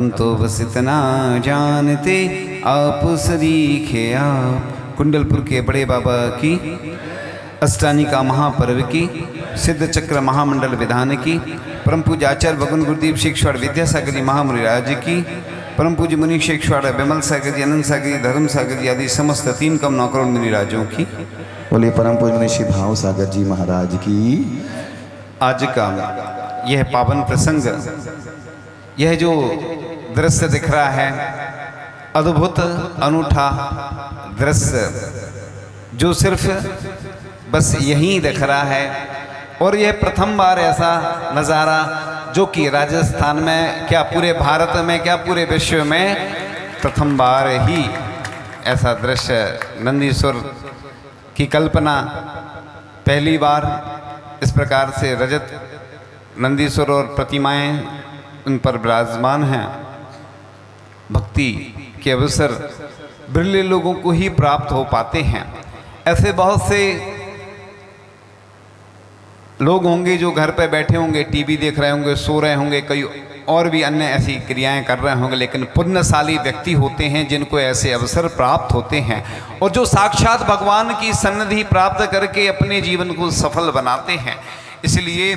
तो बस इतना जानते आप सरीखे आप। कुंडलपुर के बड़े बाबा की अष्टानी का महापर्व की सिद्ध चक्र महामंडल विधान की परम पूज्य आचार्य भगवान गुरुदेव शेखवाड़ विद्यासागर जी महामुनिराज की परम पूज्य मुनि शेखवाड़ विमल सागर जी, अनंत सागर जी, धर्म सागर जी आदि समस्त 3 कम 9 करोड़ मुनिराजों की। बोले परम पूज्य मुनि श्री भाव सागर जी महाराज की। आज का यह पावन प्रसंग, यह जो दृश्य दिख रहा है, अद्भुत अनूठा दृश्य जो सिर्फ बस यहीं दिख रहा है, और यह प्रथम बार ऐसा नज़ारा जो कि राजस्थान में क्या पूरे भारत में क्या पूरे विश्व में प्रथम बार ही ऐसा दृश्य, नंदीश्वर की कल्पना पहली बार इस प्रकार से रजत नंदीश्वर और प्रतिमाएं उन पर विराजमान हैं। भक्ति के अवसर बिरले लोगों को ही प्राप्त हो पाते हैं। ऐसे बहुत से लोग होंगे जो घर पर बैठे होंगे, टीवी देख रहे होंगे, सो रहे होंगे, कई और भी अन्य ऐसी क्रियाएं कर रहे होंगे, लेकिन पुण्यशाली व्यक्ति होते हैं जिनको ऐसे अवसर प्राप्त होते हैं और जो साक्षात भगवान की सन्निधि प्राप्त करके अपने जीवन को सफल बनाते हैं। इसलिए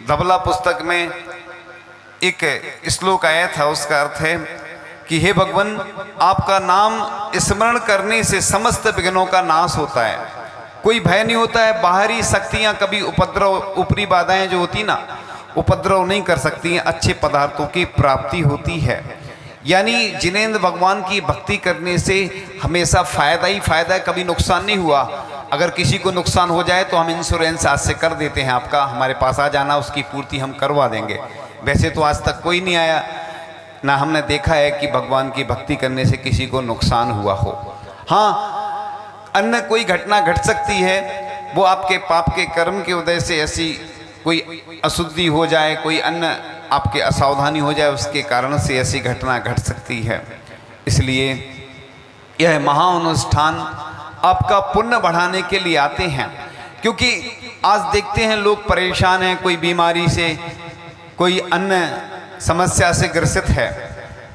धवला पुस्तक में एक श्लोक आया था, उसका अर्थ है कि हे भगवान, आपका नाम स्मरण करने से समस्त विघ्नों का नाश होता है, कोई भय नहीं होता है। बाहरी शक्तियां कभी उपद्रव, ऊपरी बाधाएं जो होती ना, उपद्रव नहीं कर सकती हैं, अच्छे पदार्थों की प्राप्ति होती है। यानी जिनेंद्र भगवान की भक्ति करने से हमेशा फायदा ही फायदा है, कभी नुकसान नहीं हुआ। अगर किसी को नुकसान हो जाए तो हम इंश्योरेंस आज से कर देते हैं, आपका हमारे पास आ जाना, उसकी पूर्ति हम करवा देंगे। वैसे तो आज तक कोई नहीं आया, ना हमने देखा है कि भगवान की भक्ति करने से किसी को नुकसान हुआ हो। हाँ, अन्य कोई घटना घट सकती है, वो आपके पाप के कर्म की वजह से ऐसी कोई अशुद्धि हो जाए, कोई अन्य आपके असावधानी हो जाए, उसके कारण से ऐसी घटना घट सकती है। इसलिए यह महाअनुष्ठान आपका पुण्य बढ़ाने के लिए आते हैं, क्योंकि आज देखते हैं लोग परेशान हैं, कोई बीमारी से, कोई अन्य समस्या से ग्रसित है,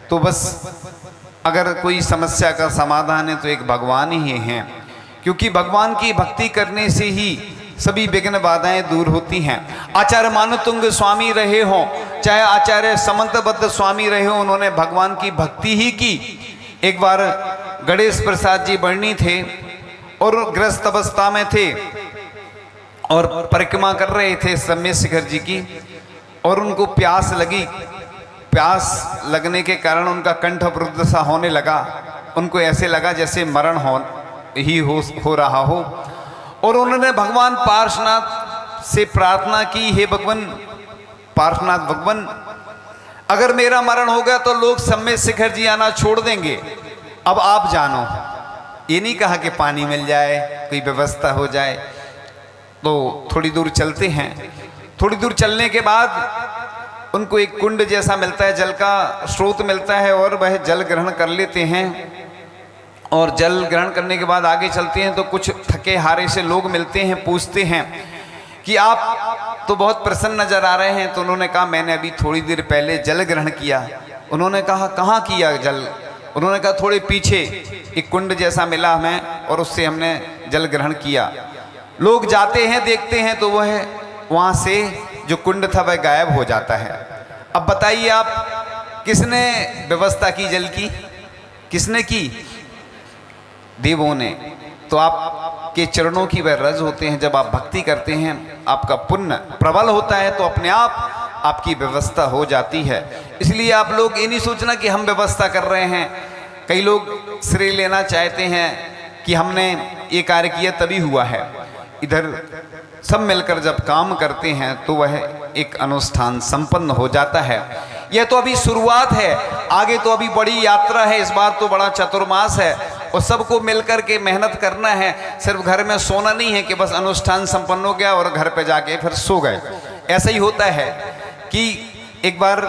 तो बस अगर कोई समस्या का समाधान है तो एक भगवान ही हैं, क्योंकि भगवान की भक्ति करने से ही सभी विघ्न बाधाएं दूर होती हैं। आचार्य मानतुंग स्वामी रहे हों, चाहे आचार्य समंतबद्ध स्वामी रहे हों, उन्होंने भगवान की भक्ति ही की। एक बार गणेश प्रसाद जी बरनी थे और ग्रस्त अवस्था में थे और परिक्रमा कर रहे थे सम्य शिखर जी की, और उनको प्यास लगी। प्यास लगने के कारण उनका कंठ अवरुद्ध सा होने लगा, उनको ऐसे लगा जैसे मरण हो रहा हो, और उन्होंने भगवान पार्श्वनाथ से प्रार्थना की, हे भगवान पार्श्वनाथ भगवान, अगर मेरा मरण हो गया तो लोग सम्य शिखर जी आना छोड़ देंगे, अब आप जानो। ये नहीं कहा कि पानी मिल जाए, कोई व्यवस्था हो जाए। तो थोड़ी दूर चलते हैं, थोड़ी दूर चलने के बाद उनको एक कुंड जैसा मिलता है, जल का स्रोत मिलता है, और वह जल ग्रहण कर लेते हैं। और जल ग्रहण करने के बाद आगे चलते हैं तो कुछ थके हारे से लोग मिलते हैं, पूछते हैं कि आप तो बहुत प्रसन्न नजर आ रहे हैं। तो उन्होंने कहा, मैंने अभी थोड़ी देर पहले जल ग्रहण किया। उन्होंने कहा, कहाँ किया जल? उन्होंने कहा, थोड़े पीछे एक कुंड जैसा मिला हमें और उससे हमने जल ग्रहण किया। लोग जाते हैं, देखते हैं तो वह वहाँ से जो कुंड था वह गायब हो जाता है। अब बताइए आप, किसने व्यवस्था की जल की? किसने की? देवों ने। तो आपके चरणों की वह रज होते हैं, जब आप भक्ति करते हैं आपका पुण्य प्रबल होता है तो अपने आप आपकी व्यवस्था हो जाती है। इसलिए आप लोग ये नहीं सोचना कि हम व्यवस्था कर रहे हैं। कई लोग श्रेय लेना चाहते हैं कि हमने ये कार्य किया तभी हुआ है। इधर सब मिलकर जब काम करते हैं तो वह एक अनुष्ठान संपन्न हो जाता है। यह तो अभी शुरुआत है, आगे तो अभी बड़ी यात्रा है। इस बार तो बड़ा चतुर्मास है और सबको मिलकर के मेहनत करना है। सिर्फ घर में सोना नहीं है कि बस अनुष्ठान संपन्न हो गया और घर पे जाके फिर सो गए। ऐसा ही होता है कि एक बार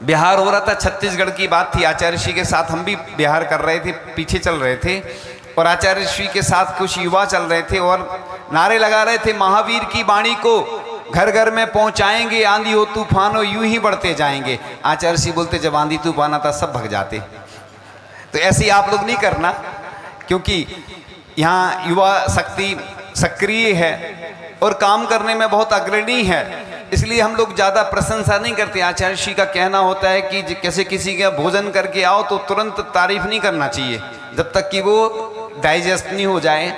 बिहार हो रहा था, छत्तीसगढ़ की बात थी। आचार्य श्री के साथ हम भी बिहार कर रहे थे, पीछे चल रहे थे, और आचार्य श्री के साथ कुछ युवा चल रहे थे और नारे लगा रहे थे, महावीर की वाणी को घर घर में पहुंचाएंगे, आंधी हो तूफान हो यूं ही बढ़ते जाएंगे। आचार्य जी बोलते जब आंधी तूफान आता सब भग जाते। तो ऐसे ही आप लोग नहीं करना, क्योंकि यहाँ युवा शक्ति सक्रिय है और काम करने में बहुत अग्रणी है, इसलिए हम लोग ज़्यादा प्रशंसा नहीं करते। आचार्य जी का कहना होता है कि कैसे किसी का भोजन करके आओ तो तुरंत तारीफ नहीं करना चाहिए, जब तक कि वो डाइजेस्ट नहीं हो जाए,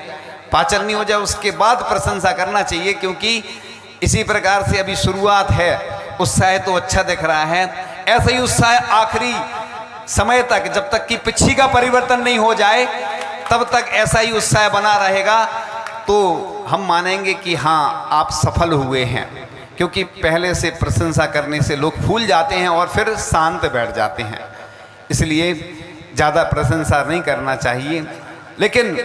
पाचन नहीं हो जाए, उसके बाद प्रशंसा करना चाहिए। क्योंकि इसी प्रकार से अभी शुरुआत है, उत्साह तो अच्छा दिख रहा है, ऐसा ही उत्साह आखिरी समय तक, जब तक कि पिछी का परिवर्तन नहीं हो जाए तब तक ऐसा ही उत्साह बना रहेगा, तो हम मानेंगे कि हाँ आप सफल हुए हैं। क्योंकि पहले से प्रशंसा करने से लोग फूल जाते हैं और फिर शांत बैठ जाते हैं, इसलिए ज़्यादा प्रशंसा नहीं करना चाहिए। लेकिन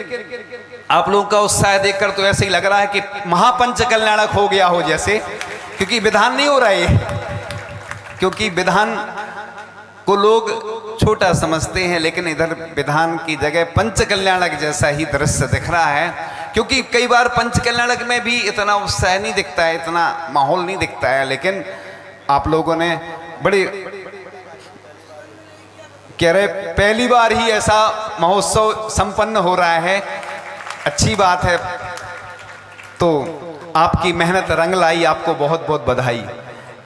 आप लोगों का उत्साह देखकर तो ऐसे ही लग रहा है कि महापंच कल्याणक हो गया हो जैसे, क्योंकि विधान नहीं हो रहा है, क्योंकि विधान को लोग छोटा समझते हैं, लेकिन इधर विधान की जगह पंच कल्याणक जैसा ही दृश्य दिख रहा है। क्योंकि कई बार पंच कल्याणक में भी इतना उत्साह नहीं दिखता है, इतना माहौल नहीं दिखता है, लेकिन आप लोगों ने बड़े कह रहे पहली बार ही ऐसा महोत्सव संपन्न हो रहा है, अच्छी बात है। तो आपकी मेहनत रंग लाई, आपको बहुत बहुत बधाई।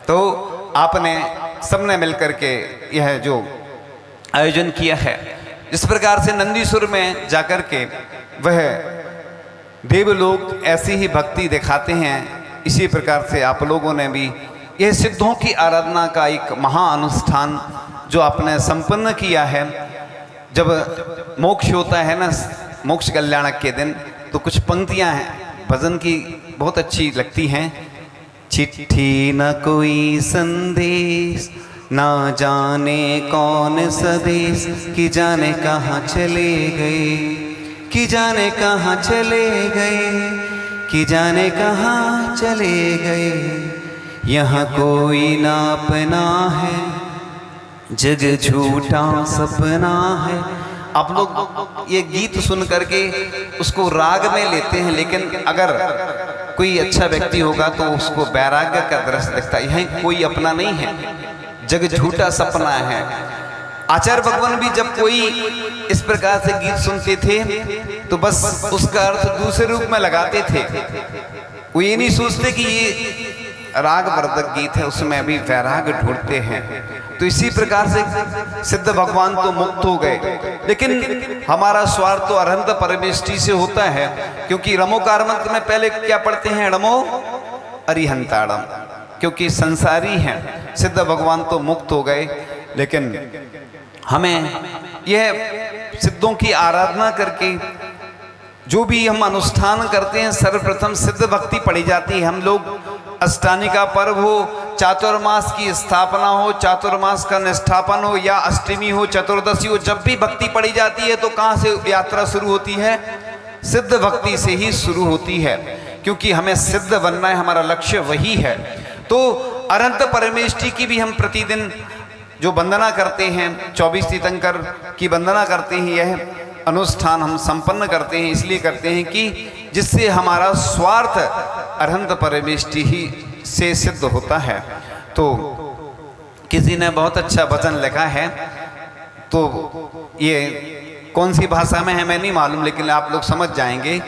तो आपने सबने मिलकर के यह जो आयोजन किया है, जिस प्रकार से नंदीसुर में जाकर के वह देव लोग ऐसी ही भक्ति दिखाते हैं, इसी प्रकार से आप लोगों ने भी यह सिद्धों की आराधना का एक महाअनुष्ठान जो आपने संपन्न किया है। जब मोक्ष होता है ना, मोक्ष कल्याणक के दिन, तो कुछ पंक्तियां हैं भजन की बहुत अच्छी लगती हैं। चिट्ठी न कोई संदेश, ना जाने कौन सदेश, कि जाने कहाँ चले गए, कि जाने कहाँ चले गए, कि जाने कहाँ चले गए, यहाँ कोई ना अपना है, जग झूठा सपना है। आप लोग ये गीत सुन करके उसको राग में लेते हैं, लेकिन अगर कोई अच्छा व्यक्ति होगा तो उसको वैराग्य का दृश्य दिखता है। यह कोई अपना नहीं है, जग झूठा सपना है। आचार्य भगवान भी जब कोई इस प्रकार से गीत सुनते थे तो बस उसका अर्थ दूसरे रूप में लगाते थे, वो ये नहीं सोचते कि ये रागवर्धक गीत है, उसमें अभी वैराग ढूंढते हैं। तो इसी प्रकार से सिद्ध भगवान तो मुक्त हो गए, लेकिन हमारा स्वार्थ तो अरहंत परमेष्टि से होता है। क्योंकि रमोकार मंत्र में पहले क्या पढ़ते हैं, रमो अरिहंताड़म, क्योंकि संसारी हैं। सिद्ध भगवान तो मुक्त हो गए, लेकिन हमें यह सिद्धों की आराधना करके जो भी हम अनुष्ठान करते हैं, सर्वप्रथम सिद्ध भक्ति पढ़ी जाती है। हम लोग अष्टानी का पर्व हो, चातुर्मास की स्थापना हो, चातुर्मास का निष्ठापन हो, या अष्टमी हो, चतुर्दशी हो, जब भी भक्ति पढ़ी जाती है तो कहाँ से यात्रा शुरू होती है, सिद्ध भक्ति से ही शुरू होती है। क्योंकि हमें सिद्ध बनना है, हमारा लक्ष्य वही है। तो अनंत परमेष्टि की भी हम प्रतिदिन जो वंदना करते हैं, 24 तीर्थंकर की वंदना करते हैं, यह अनुष्ठान हम संपन्न करते हैं, इसलिए करते हैं कि जिससे हमारा स्वार्थ अरहंत परमेष्टि ही से सिद्ध होता है। तो किसी ने बहुत अच्छा वचन लिखा है, तो ये कौन सी भाषा में है मैं नहीं मालूम, लेकिन आप लोग समझ जाएंगे।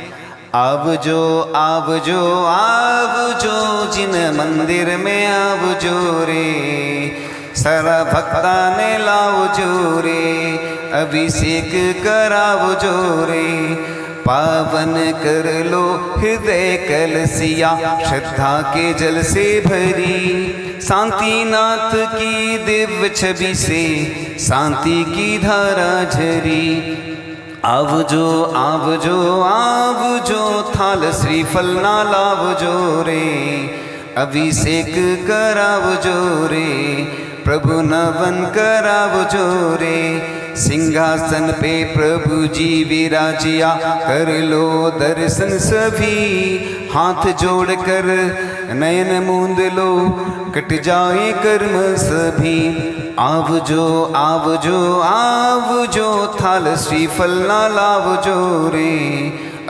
आवजो आवजो आवजो जिन मंदिर में आवजो रे, सारा भक्ता ने लावजो रे, अभिषेक करावजो रे, पावन कर लो हृदय कलसिया, श्रद्धा के जल से भरी, शांतिनाथ की दिव्य छवि से शांति की धारा झरी। आवजो आवजो आवजो थाल श्रीफल ना लावजो रे, अभिषेक करावजो रे, प्रभु नवन करावजो रे, सिंहासन पे प्रभु जी विराजिया, कर लो दर्शन सभी, हाथ जोड़ कर नयन मूंद लो, कट जाए कर्म सभी। आवजो आवजो आवजो थाल श्रीफल ना लावजो रे,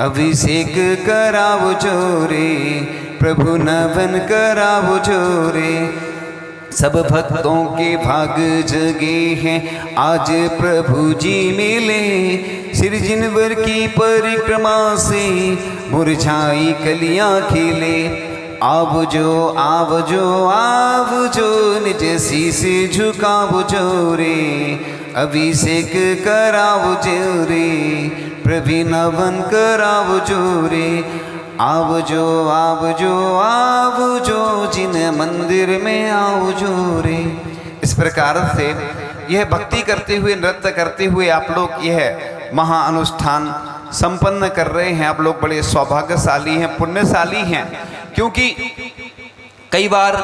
अभिषेक करावजो रे, प्रभु नवन करावो जोरे। सब भक्तों के भाग जगे हैं आज प्रभु जी मिले। सिरजिनवर की परिक्रमा से मुरझाई कलियां खिले। आवजो आवजो आवजो निज शीस झुकावो जोरे। अभिषेक करावो जोरे प्रभु नवन करावो जोरे। आवजो आवजो आवजो जिन मंदिर में आवजो रे। इस प्रकार से यह भक्ति करते हुए नृत्य करते हुए आप लोग यह महाअनुष्ठान संपन्न कर रहे हैं। आप लोग बड़े सौभाग्यशाली हैं, पुण्यशाली हैं, क्योंकि कई बार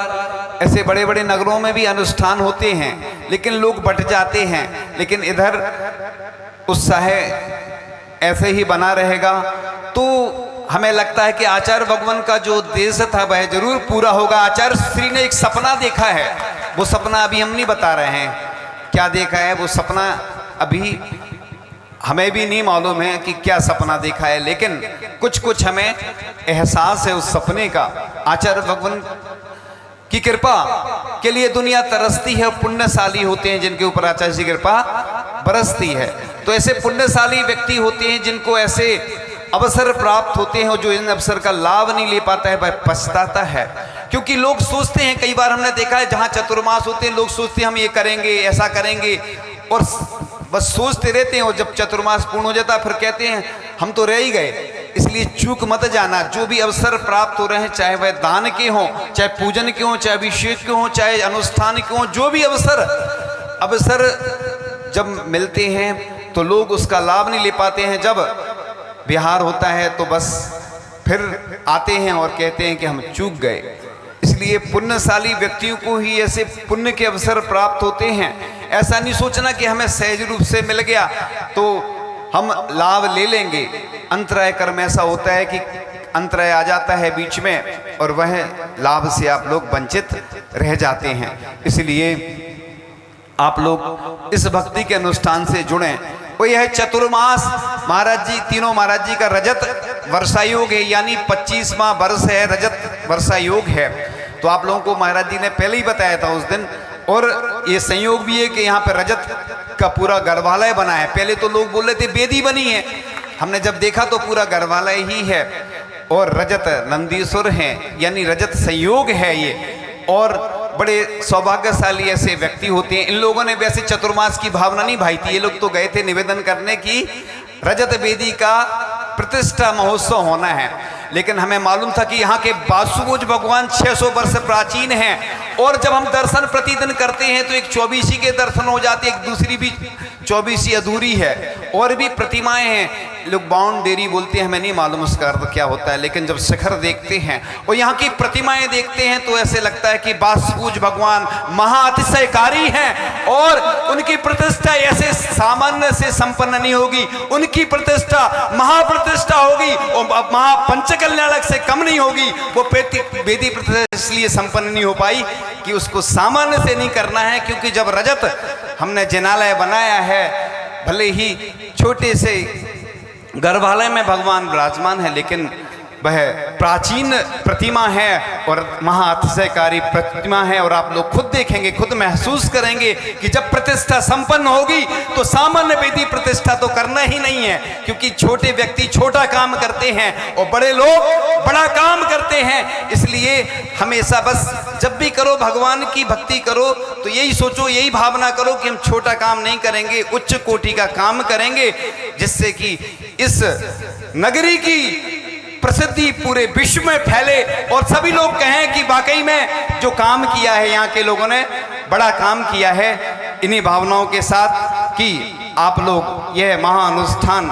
ऐसे बड़े बड़े नगरों में भी अनुष्ठान होते हैं लेकिन लोग बट जाते हैं, लेकिन इधर उत्साह ऐसे ही बना रहेगा तो हमें लगता है कि आचार्य भगवान का जो उद्देश्य था वह जरूर पूरा होगा। आचार्य श्री ने एक सपना देखा है, वो सपना अभी हम नहीं बता रहे हैं क्या देखा है। वो सपना अभी हमें भी नहीं मालूम है कि क्या सपना देखा है, लेकिन कुछ कुछ हमें एहसास है उस सपने का। आचार्य भगवान की कृपा के लिए दुनिया तरसती है, पुण्यशाली होते हैं जिनके ऊपर आचार्य की कृपा बरसती है। तो ऐसे पुण्यशाली व्यक्ति होते हैं जिनको ऐसे अवसर प्राप्त होते हैं और जो इन अवसर का लाभ नहीं ले पाता है वह पछताता है। क्योंकि लोग सोचते हैं, कई बार हमने देखा है जहाँ चतुर्मास होते हैं लोग सोचते हैं हम ये करेंगे ऐसा करेंगे और बस सोचते रहते हैं, और जब चतुर्मास पूर्ण हो जाता है फिर कहते हैं हम तो रह ही गए। इसलिए चूक मत जाना, जो भी अवसर प्राप्त हो रहे हैं चाहे वह दान के हों, चाहे पूजन के हों, चाहे अभिषेक के हों, चाहे अनुष्ठान के हों, जो भी अवसर जब मिलते हैं तो लोग उसका लाभ नहीं ले पाते हैं। जब विहार होता है तो बस फिर आते हैं और कहते हैं कि हम चूक गए। इसलिए पुण्यशाली व्यक्तियों को ही ऐसे पुण्य के अवसर प्राप्त होते हैं। ऐसा नहीं सोचना कि हमें सहज रूप से मिल गया तो हम लाभ ले लेंगे। अंतराय कर्म ऐसा होता है कि अंतराय आ जाता है बीच में और वह लाभ से आप लोग वंचित रह जाते हैं। इसलिए आप लोग इस भक्ति के अनुष्ठान से जुड़ें। वो यह चतुर्मास महाराज जी, तीनों महाराज जी का रजत वर्षा योग है, यानी 25वां वर्ष है, रजत वर्षा योग है। तो आप लोगों को महाराज जी ने पहले ही बताया था उस दिन। और ये संयोग भी है कि यहाँ पे रजत का पूरा गर्भालय बना है। पहले तो लोग बोल रहे थे वेदी बनी है, हमने जब देखा तो पूरा गर्भालय ही है और रजत नंदीश्वर हैं, यानी रजत संयोग है ये। और बड़े सौभाग्यशाली ऐसे व्यक्ति होते हैं। इन लोगों ने वैसे चतुर्मास की भावना नहीं भाई थी, ये लोग तो गए थे निवेदन करने की रजत वेदी का प्रतिष्ठा महोत्सव होना है, लेकिन हमें मालूम था कि यहाँ के वासुभुज भगवान 600 वर्ष प्राचीन हैं। और जब हम दर्शन प्रतिदिन करते हैं तो एक 24 के दर्शन हो जाते, एक दूसरी भी 24 अधूरी है, और भी प्रतिमाएं हैं। लोग बाउंडेरी बोलते हैं, हमें नहीं मालूम उसका अर्थ क्या होता है, लेकिन जब शिखर देखते हैं और यहाँ की प्रतिमाएं देखते हैं तो ऐसे लगता है कि वासुभुज भगवान महाअतिशयकारी हैं और उनकी प्रतिष्ठा ऐसे सामान्य से संपन्न नहीं होगी, उनकी प्रतिष्ठा महाप्रतिष्ठा होगी और महापंचकल्याणक से कम नहीं होगी। वो वेदी प्रतिष्ठा इसलिए संपन्न नहीं हो पाई कि उसको सामान्य से नहीं करना है, क्योंकि जब रजत हमने जिनालय बनाया है, भले ही छोटे से गर्भालय में भगवान विराजमान है, लेकिन वह प्राचीन प्रतिमा है और महाअतिशयकारी प्रतिमा है। और आप लोग खुद देखेंगे, खुद महसूस करेंगे कि जब प्रतिष्ठा संपन्न होगी तो सामान्य वेदी प्रतिष्ठा तो करना ही नहीं है, क्योंकि छोटे व्यक्ति छोटा काम करते हैं और बड़े लोग बड़ा काम करते हैं। इसलिए हमेशा बस जब भी करो भगवान की भक्ति करो तो यही सोचो, यही भावना करो कि हम छोटा काम नहीं करेंगे, उच्च कोटि का काम करेंगे, जिससे कि इस नगरी की प्रसिद्धि पूरे विश्व में फैले और सभी लोग कहें कि वाकई में जो काम किया है यहाँ के लोगों ने बड़ा काम किया है। इन्हीं भावनाओं के साथ कि आप लोग यह महाअनुष्ठान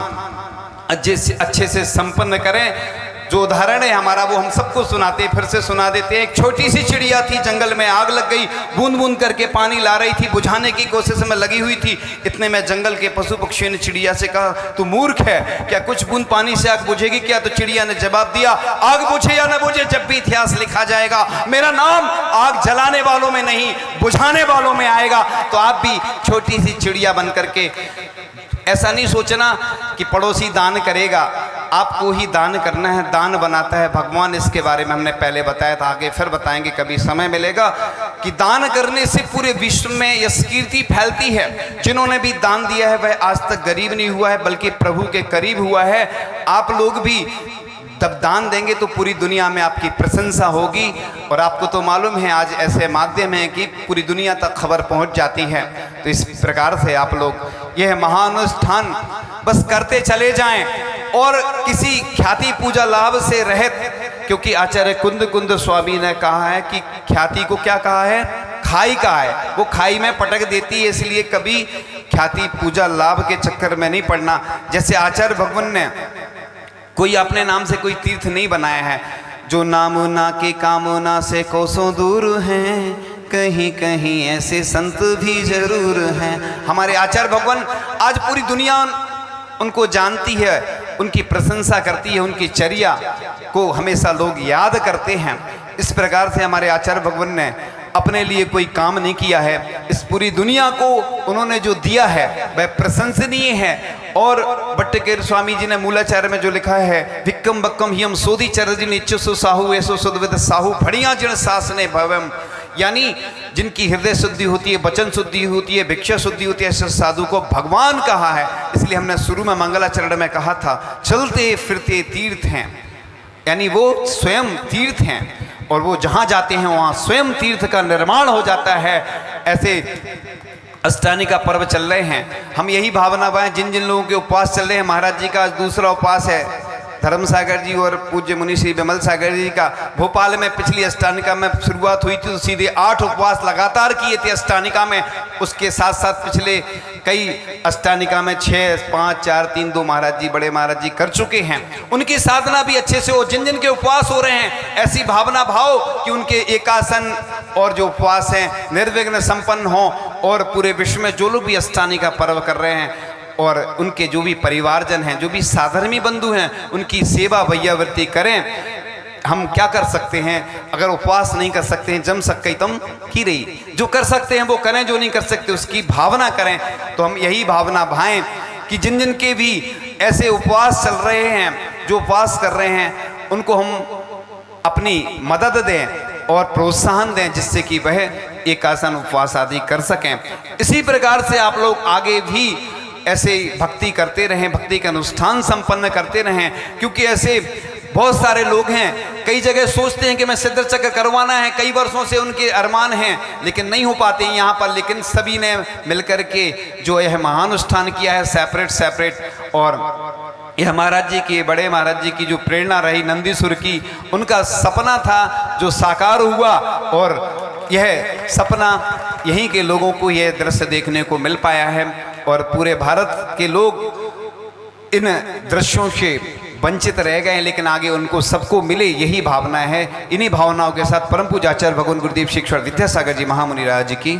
अच्छे से संपन्न करें। जो उदाहरण है हमारा वो हम सबको सुनाते हैं, फिर से सुना देते हैं। एक छोटी सी चिड़िया थी, जंगल में आग लग गई, बूंद बूंद करके पानी ला रही थी, बुझाने की कोशिश में लगी हुई थी। इतने में जंगल के पशु पक्षियों ने चिड़िया से कहा, तू मूर्ख है क्या, कुछ बूंद पानी से आग बुझेगी क्या? तो चिड़िया ने जवाब दिया, आग बुझे या न बुझे, जब भी इतिहास लिखा जाएगा मेरा नाम आग जलाने वालों में नहीं बुझाने वालों में आएगा। तो आप भी छोटी सी चिड़िया बन करके ऐसा नहीं सोचना कि पड़ोसी दान करेगा, आपको ही दान करना है, दान बनाता है भगवान। इसके बारे में हमने पहले बताया था, आगे फिर बताएंगे कभी समय मिलेगा, कि दान करने से पूरे विश्व में यश कीर्ति फैलती है। जिन्होंने भी दान दिया है वह आज तक गरीब नहीं हुआ है, बल्कि प्रभु के करीब हुआ है। आप लोग भी जब दान देंगे तो पूरी दुनिया में आपकी प्रशंसा होगी। और आपको तो मालूम है आज ऐसे माध्यम हैं कि पूरी दुनिया तक खबर पहुंच जाती है। तो इस प्रकार से आप लोग यह महानुष्ठान बस करते चले जाएं और किसी ख्याति पूजा लाभ से रहित, क्योंकि आचार्य कुंद कुंद स्वामी ने कहा है कि ख्याति को क्या कहा है, खाई कहा है, वो खाई में पटक देती है। इसलिए कभी ख्याति पूजा लाभ के चक्कर में नहीं पड़ना। जैसे आचार्य भगवान ने कोई अपने नाम से कोई तीर्थ नहीं बनाया है, जो नामुना के कामना से कोसों दूर हैं, कहीं कहीं ऐसे संत भी जरूर हैं। हमारे आचार्य भगवान आज पूरी दुनिया उनको जानती है, उनकी प्रशंसा करती है, उनकी चर्या को हमेशा लोग याद करते हैं। इस प्रकार से हमारे आचार्य भगवान ने अपने लिए कोई काम नहीं किया है। इस पूरी दुनिया को उन्होंने जो दिया है वह प्रशंसनीय है। और भट्टकेर स्वामी जी ने मूलाचार्य में जो लिखा है, विक्रम बक्कम हियम सोधी चरजिन इच्छुसु साहू ऐसो सुदविद साहू फड़िया जिन सासने भवम, यानी जिनकी हृदय शुद्धि होती है, वचन शुद्धि होती है, भिक्षा शुद्धि होती है, ऐसे साधु को भगवान कहा है। इसलिए हमने शुरू में मंगलाचरण में कहा था, चलते फिरते तीर्थ हैं, यानी वो स्वयं तीर्थ हैं और वो जहाँ जाते हैं वहाँ स्वयं तीर्थ का निर्माण हो जाता है। ऐसे अष्टानी का पर्व चल रहे हैं, हम यही भावना बनाएं। जिन जिन लोगों के उपवास चल रहे हैं, महाराज जी का आज दूसरा उपवास है, धर्म सागर जी और पूज्य मुनि श्री विमल सागर जी का भोपाल में पिछली अष्टानिका में शुरुआत हुई थी तो सीधे 8 उपवास लगातार किए थे अष्टानिका में। उसके साथ साथ पिछले कई अष्टानिका में 6, 5, 4, 3, 2 महाराज जी, बड़े महाराज जी कर चुके हैं। उनकी साधना भी अच्छे से हो, जिन जिन के उपवास हो रहे हैं ऐसी भावना भाव कि उनके एकासन और जो उपवास हैं निर्विघ्न संपन्न हों। और पूरे विश्व में जो लोग भी अष्टानी का पर्व कर रहे हैं और उनके जो भी परिवारजन हैं, जो भी साधर्मी बंधु हैं, उनकी सेवा भैयावृत्ति करें। हम क्या कर सकते हैं, अगर उपवास नहीं कर सकते हैं, जम सके तम की रही, जो कर सकते हैं वो करें, जो नहीं कर सकते उसकी भावना करें। तो हम यही भावना भाएं कि जिन जिन के भी ऐसे उपवास चल रहे हैं, जो उपवास कर रहे हैं, उनको हम अपनी मदद दें और प्रोत्साहन दें, जिससे कि वह एकासन उपवास आदि कर सकें। इसी प्रकार से आप लोग आगे भी ऐसे भक्ति करते रहें, भक्ति का अनुष्ठान संपन्न करते रहें, क्योंकि ऐसे बहुत सारे लोग हैं, कई जगह सोचते हैं कि मैं सिद्ध चक्र करवाना है, कई वर्षों से उनके अरमान हैं लेकिन नहीं हो पाते हैं यहाँ पर। लेकिन सभी ने मिलकर के जो यह महानुष्ठान किया है सेपरेट, और यह महाराज जी की, बड़े महाराज जी की जो प्रेरणा रही नंदीसुर की, उनका सपना था जो साकार हुआ। और यह सपना यहीं के लोगों को यह दृश्य देखने को मिल पाया है और पूरे भारत के लोग इन दृश्यों से वंचित रह गए, लेकिन आगे उनको सबको मिले, यही भावना है। इन्हीं भावनाओं के साथ परम पूज्य आचार्य भगवान गुरुदेव श्री ईश्वर विद्यासागर जी महामुनि राज की